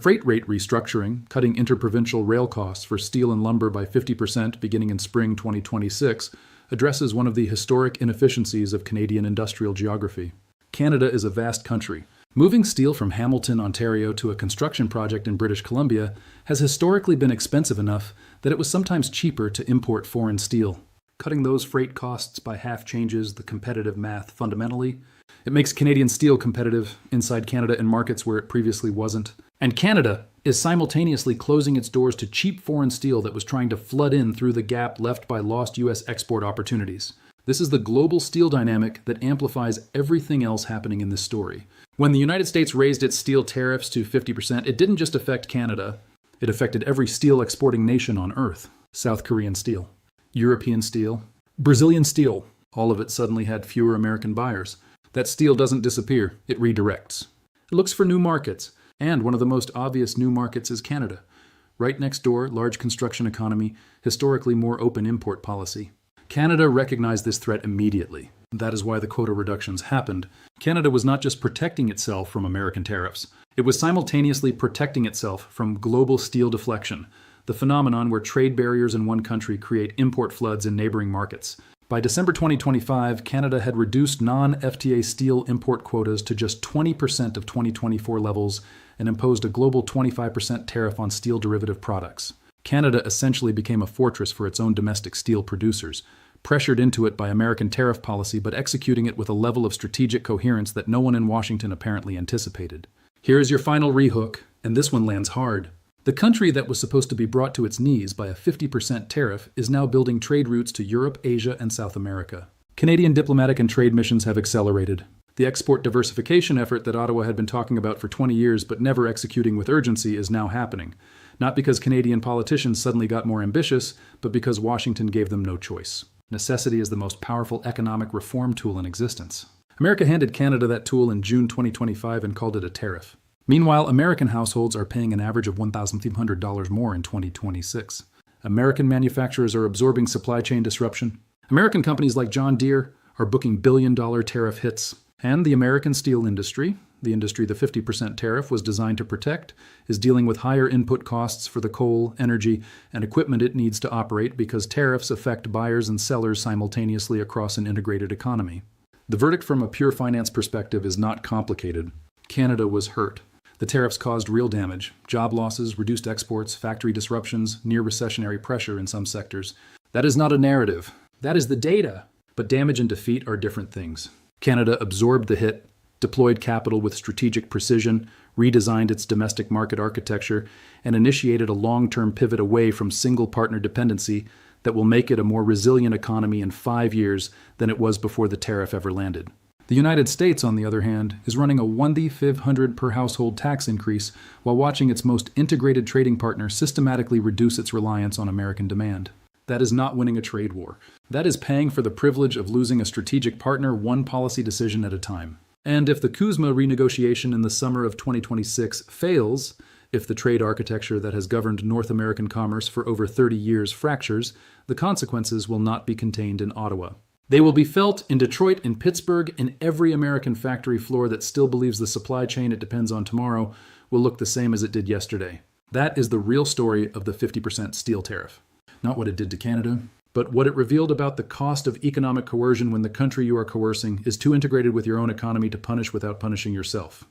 Freight rate restructuring, cutting interprovincial rail costs for steel and lumber by 50% beginning in spring 2026, addresses one of the historic inefficiencies of Canadian industrial geography. Canada is a vast country. Moving steel from Hamilton, Ontario to a construction project in British Columbia has historically been expensive enough that it was sometimes cheaper to import foreign steel. Cutting those freight costs by half changes the competitive math fundamentally. It makes Canadian steel competitive inside Canada in markets where it previously wasn't. And Canada is simultaneously closing its doors to cheap foreign steel that was trying to flood in through the gap left by lost U.S. export opportunities. This is the global steel dynamic that amplifies everything else happening in this story. When the United States raised its steel tariffs to 50%, it didn't just affect Canada. It affected every steel exporting nation on Earth. South Korean steel, European steel, Brazilian steel. All of it suddenly had fewer American buyers. That steel doesn't disappear, it redirects. It looks for new markets, and one of the most obvious new markets is Canada. Right next door, large construction economy, historically more open import policy. Canada recognized this threat immediately. That is why the quota reductions happened. Canada was not just protecting itself from American tariffs. It was simultaneously protecting itself from global steel deflection, the phenomenon where trade barriers in one country create import floods in neighboring markets. By December 2025, Canada had reduced non-FTA steel import quotas to just 20% of 2024 levels and imposed a global 25% tariff on steel derivative products. Canada essentially became a fortress for its own domestic steel producers, pressured into it by American tariff policy but executing it with a level of strategic coherence that no one in Washington apparently anticipated. Here is your final rehook, and this one lands hard. The country that was supposed to be brought to its knees by a 50% tariff is now building trade routes to Europe, Asia, and South America. Canadian diplomatic and trade missions have accelerated. The export diversification effort that Ottawa had been talking about for 20 years but never executing with urgency is now happening. Not because Canadian politicians suddenly got more ambitious, but because Washington gave them no choice. Necessity is the most powerful economic reform tool in existence. America handed Canada that tool in June 2025 and called it a tariff. Meanwhile, American households are paying an average of $1,500 more in 2026. American manufacturers are absorbing supply chain disruption. American companies like John Deere are booking billion-dollar tariff hits. And the American steel industry, the industry the 50% tariff was designed to protect, is dealing with higher input costs for the coal, energy, and equipment it needs to operate because tariffs affect buyers and sellers simultaneously across an integrated economy. The verdict from a pure finance perspective is not complicated. Canada was hurt. The tariffs caused real damage, job losses, reduced exports, factory disruptions, near recessionary pressure in some sectors. That is not a narrative. That is the data. But damage and defeat are different things. Canada absorbed the hit, deployed capital with strategic precision, redesigned its domestic market architecture, and initiated a long-term pivot away from single-partner dependency that will make it a more resilient economy in 5 years than it was before the tariff ever landed. The United States, on the other hand, is running a $1,500 per household tax increase while watching its most integrated trading partner systematically reduce its reliance on American demand. That is not winning a trade war. That is paying for the privilege of losing a strategic partner one policy decision at a time. And if the CUSMA renegotiation in the summer of 2026 fails, if the trade architecture that has governed North American commerce for over 30 years fractures, the consequences will not be contained in Ottawa. They will be felt in Detroit, in Pittsburgh, in every American factory floor that still believes the supply chain it depends on tomorrow will look the same as it did yesterday. That is the real story of the 50% steel tariff. Not what it did to Canada, but what it revealed about the cost of economic coercion when the country you are coercing is too integrated with your own economy to punish without punishing yourself.